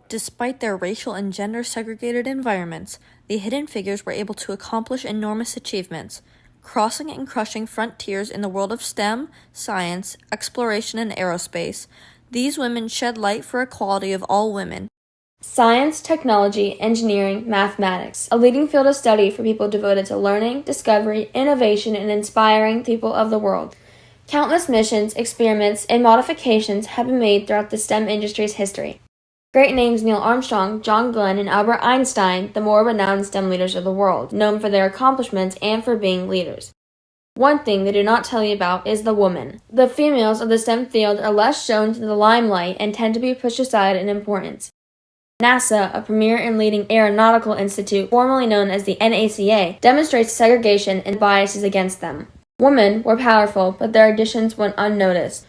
Despite their racial and gender-segregated environments, the Hidden Figures were able to accomplish enormous achievements, crossing and crushing frontiers in the world of STEM, science, exploration, and aerospace. These women shed light for equality of all women. Science, technology, engineering, mathematics, a leading field of study for people devoted to learning, discovery, innovation, and inspiring people of the world. Countless missions, experiments, and modifications have been made throughout the STEM industry's history. Great names Neil Armstrong, John Glenn, and Albert Einstein, the more renowned STEM leaders of the world, known for their accomplishments and for being leaders. One thing they do not tell you about is the woman. The females of the STEM field are less shown to the limelight and tend to be pushed aside in importance. NASA, a premier and leading aeronautical institute formerly known as the NACA, demonstrates segregation and biases against them. Women were powerful, but their additions went unnoticed.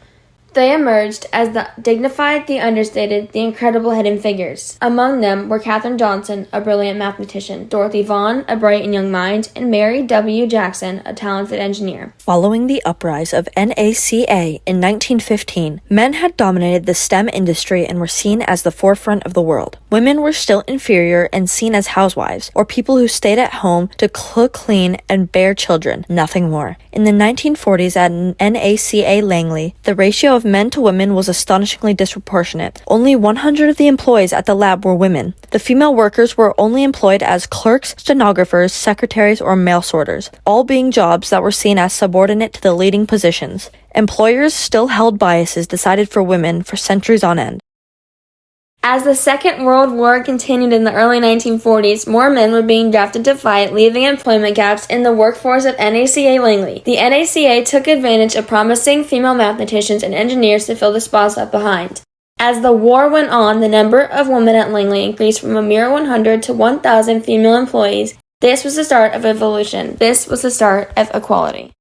They emerged as the dignified, the understated, the incredible hidden figures. Among them were Katherine Johnson, a brilliant mathematician, Dorothy Vaughan, a bright and young mind, and Mary W. Jackson, a talented engineer. Following the uprise of NACA in 1915, men had dominated the STEM industry and were seen as the forefront of the world. Women were still inferior and seen as housewives, or people who stayed at home to cook, clean, and bear children, nothing more. In the 1940s at NACA Langley, the ratio of men to women was astonishingly disproportionate. Only 100 of the employees at the lab were women. The female workers were only employed as clerks, stenographers, secretaries, or mail sorters, all being jobs that were seen as subordinate to the leading positions. Employers still held biases decided for women for centuries on end. As the Second World War continued in the early 1940s, more men were being drafted to fight, leaving employment gaps in the workforce of NACA Langley. The NACA took advantage of promising female mathematicians and engineers to fill the spots left behind. As the war went on, the number of women at Langley increased from a mere 100 to 1,000 female employees. This was the start of evolution. This was the start of equality.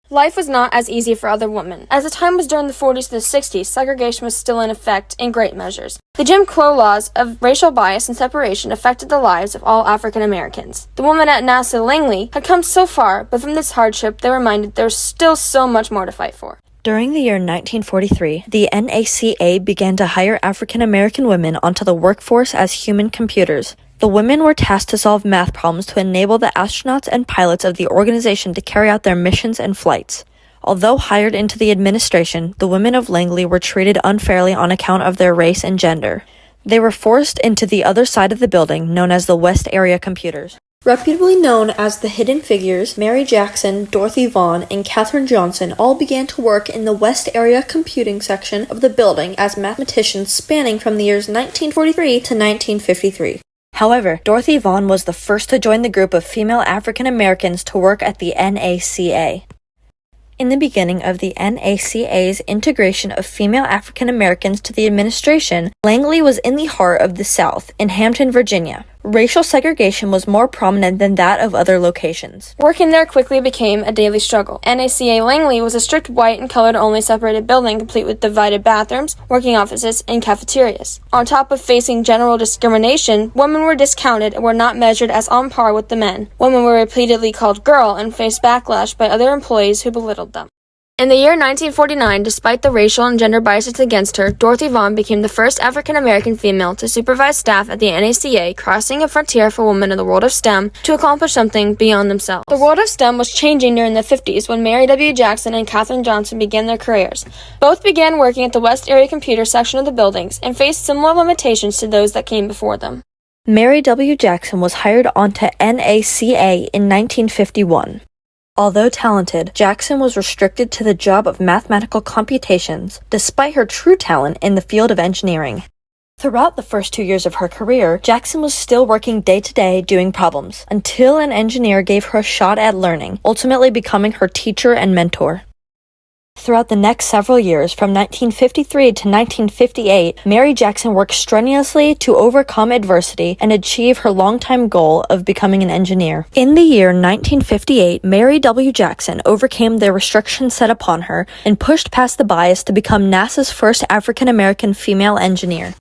Life was not as easy for other women. As the time was during the 40s to the 60s, segregation was still in effect in great measures. The Jim Crow laws of racial bias and separation affected the lives of all African Americans. The women at NASA Langley had come so far, but from this hardship they were reminded there was still so much more to fight for. During the year 1943, the NACA began to hire African American women onto the workforce as human computers. The women were tasked to solve math problems to enable the astronauts and pilots of the organization to carry out their missions and flights. Although hired into the administration, the women of Langley were treated unfairly on account of their race and gender. They were forced into the other side of the building, known as the West Area Computers. Reputably known as the Hidden Figures, Mary Jackson, Dorothy Vaughan, and Katherine Johnson all began to work in the West Area Computing section of the building as mathematicians spanning from the years 1943 to 1953. However, Dorothy Vaughan was the first to join the group of female African Americans to work at the NACA. In the beginning of the NACA's integration of female African Americans to the administration, Langley was in the heart of the South, in Hampton, Virginia. Racial segregation was more prominent than that of other locations. Working there quickly became a daily struggle. NACA Langley was a strict white and colored-only separated building complete with divided bathrooms, working offices, and cafeterias. On top of facing general discrimination, women were discounted and were not measured as on par with the men. Women were repeatedly called girl and faced backlash by other employees who belittled them. In the year 1949, despite the racial and gender biases against her, Dorothy Vaughan became the first African-American female to supervise staff at the NACA, crossing a frontier for women in the world of STEM to accomplish something beyond themselves. The world of STEM was changing during the 50s when Mary W. Jackson and Katherine Johnson began their careers. Both began working at the West Area Computer section of the buildings and faced similar limitations to those that came before them. Mary W. Jackson was hired onto NACA in 1951. Although talented, Jackson was restricted to the job of mathematical computations, despite her true talent in the field of engineering. Throughout the first 2 years of her career, Jackson was still working day-to-day doing problems, until an engineer gave her a shot at learning, ultimately becoming her teacher and mentor. Throughout the next several years, from 1953 to 1958, Mary Jackson worked strenuously to overcome adversity and achieve her longtime goal of becoming an engineer. In the year 1958, Mary W. Jackson overcame the restrictions set upon her and pushed past the bias to become NASA's first African-American female engineer.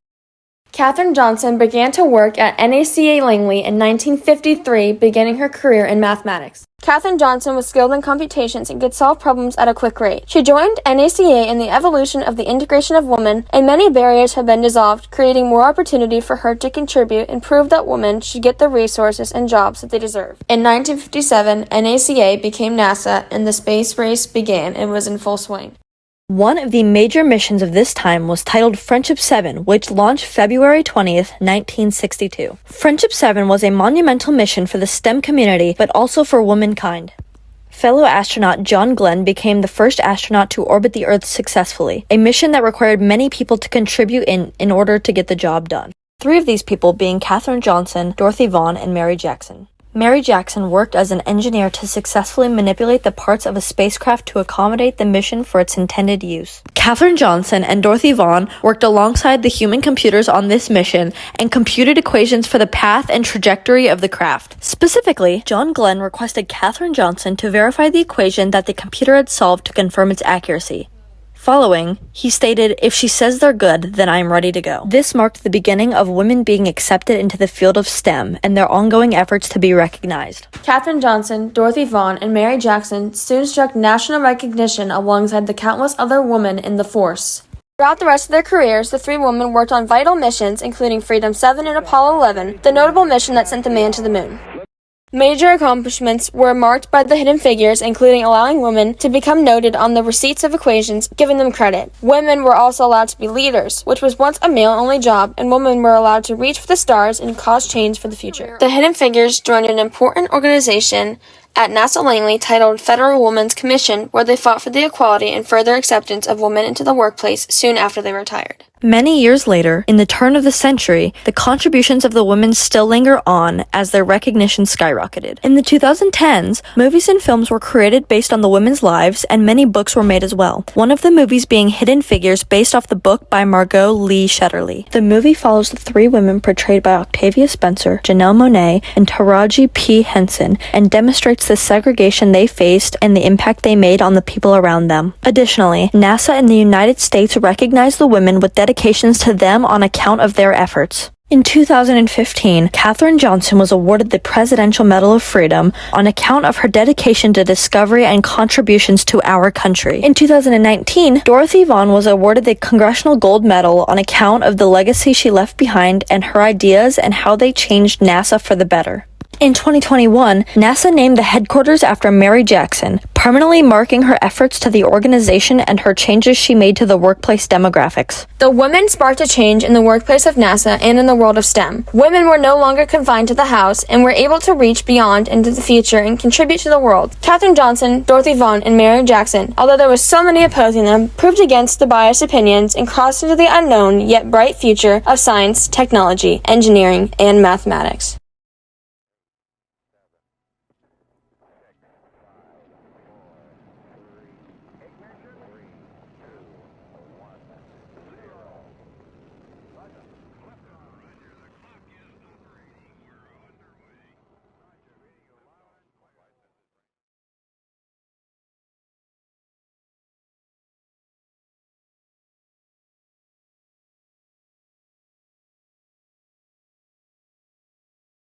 Katherine Johnson began to work at NACA Langley in 1953, beginning her career in mathematics. Katherine Johnson was skilled in computations and could solve problems at a quick rate. She joined NACA in the evolution of the integration of women, and many barriers have been dissolved, creating more opportunity for her to contribute and prove that women should get the resources and jobs that they deserve. In 1957, NACA became NASA, and the space race began and was in full swing. One of the major missions of this time was titled Friendship 7, which launched February 20th, 1962. Friendship 7 was a monumental mission for the STEM community, but also for womankind. Fellow astronaut John Glenn became the first astronaut to orbit the Earth successfully, a mission that required many people to contribute in order to get the job done. 3 of these people being Katherine Johnson, Dorothy Vaughan, and Mary Jackson. Mary Jackson worked as an engineer to successfully manipulate the parts of a spacecraft to accommodate the mission for its intended use. Katherine Johnson and Dorothy Vaughan worked alongside the human computers on this mission and computed equations for the path and trajectory of the craft. Specifically, John Glenn requested Katherine Johnson to verify the equation that the computer had solved to confirm its accuracy. Following, he stated, "If she says they're good, then I am ready to go." This marked the beginning of women being accepted into the field of STEM and their ongoing efforts to be recognized. Katherine Johnson, Dorothy Vaughan, and Mary Jackson soon struck national recognition alongside the countless other women in the force. Throughout the rest of their careers, the 3 women worked on vital missions, including Freedom 7 and Apollo 11, the notable mission that sent the man to the moon. Major accomplishments were marked by the hidden figures, including allowing women to become noted on the receipts of equations, giving them credit. Women were also allowed to be leaders, which was once a male-only job, and women were allowed to reach for the stars and cause change for the future. The hidden figures joined an important organization at NASA Langley titled Federal Women's Commission, where they fought for the equality and further acceptance of women into the workplace soon after they retired. Many years later, in the turn of the century, the contributions of the women still linger on as their recognition skyrocketed. In the 2010s, movies and films were created based on the women's lives, and many books were made as well. One of the movies being Hidden Figures, based off the book by Margot Lee Shetterly. The movie follows the 3 women portrayed by Octavia Spencer, Janelle Monáe, and Taraji P. Henson, and demonstrates the segregation they faced and the impact they made on the people around them. Additionally, NASA in the United States recognized the women with dedications to them on account of their efforts. In 2015, Katherine Johnson was awarded the Presidential Medal of Freedom on account of her dedication to discovery and contributions to our country. In 2019, Dorothy Vaughan was awarded the Congressional Gold Medal on account of the legacy she left behind and her ideas and how they changed NASA for the better. In 2021, NASA named the headquarters after Mary Jackson, permanently marking her efforts to the organization and her changes she made to the workplace demographics. The women sparked a change in the workplace of NASA and in the world of STEM. Women were no longer confined to the house and were able to reach beyond into the future and contribute to the world. Katherine Johnson, Dorothy Vaughan, and Mary Jackson, although there was so many opposing them, proved against the biased opinions and crossed into the unknown yet bright future of science, technology, engineering, and mathematics.